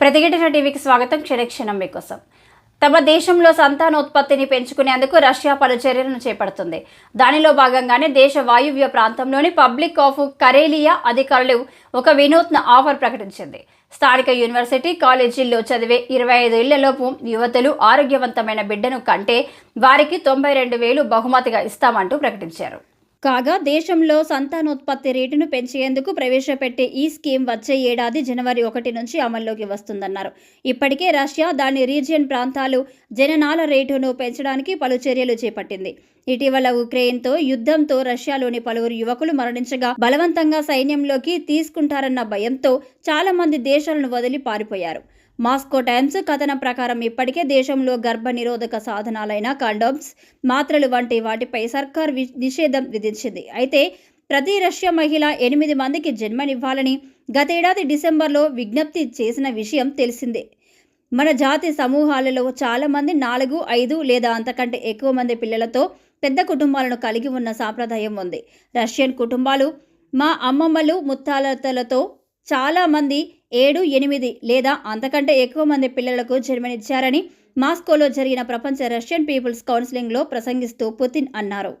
ప్రతిఘటన టీవీకి స్వాగతం. క్షణక్షణం మీకోసం. తమ దేశంలో సంతానోత్పత్తిని పెంచుకునేందుకు రష్యా పలు చర్యలను చేపడుతుంది. దానిలో భాగంగానే దేశ వాయువ్య ప్రాంతంలోని పబ్లిక్ ఆఫ్ కరేలియా అధికారులు ఒక వినూత్న ఆఫర్ ప్రకటించింది. స్థానిక యూనివర్సిటీ కాలేజీల్లో చదివే 25 ఏళ్లలోపు యువతులు ఆరోగ్యవంతమైన బిడ్డను కంటే వారికి 92,000 బహుమతిగా ఇస్తామంటూ ప్రకటించారు. కాగా దేశంలో సంతానోత్పత్తి రేటును పెంచేందుకు ప్రవేశపెట్టే ఈ స్కీమ్ వచ్చే ఏడాది జనవరి 1 నుంచి అమల్లోకి వస్తుందన్నారు. ఇప్పటికే రష్యా దాని రీజియన్ ప్రాంతాలు జననాల రేటును పెంచడానికి పలు చర్యలు చేపట్టింది. ఇటీవల ఉక్రెయిన్తో యుద్ధంతో రష్యాలోని పలువురు యువకులు మరణించగా బలవంతంగా సైన్యంలోకి తీసుకుంటారన్న భయంతో చాలా మంది దేశాలను వదిలి పారిపోయారు. మాస్కో టైమ్స్ కథనం ప్రకారం ఇప్పటికే దేశంలో గర్భ నిరోధక సాధనాలైన కండోమ్స్, మాత్రలు వంటి వాటిపై సర్కార్ నిషేధం విధించింది. అయితే ప్రతి రష్యా మహిళ 8 మందికి జన్మనివ్వాలని గతేడాది డిసెంబర్లో విజ్ఞప్తి చేసిన విషయం తెలిసిందే. మన జాతి సమూహాలలో చాలామంది 4, 5 లేదా అంతకంటే ఎక్కువ మంది పిల్లలతో పెద్ద కుటుంబాలను కలిగి ఉన్న సాంప్రదాయం ఉంది. రష్యన్ కుటుంబాలు మా అమ్మమ్మలు ముత్తాతలతో చాలామంది 7, 8 లేదా అంతకంటే ఎక్కువ మంది పిల్లలకు జన్మనిచ్చారని మాస్కోలో జరిగిన ప్రపంచ రష్యన్ పీపుల్స్ కౌన్సిలింగ్లో ప్రసంగిస్తూ పుతిన్ అన్నారు.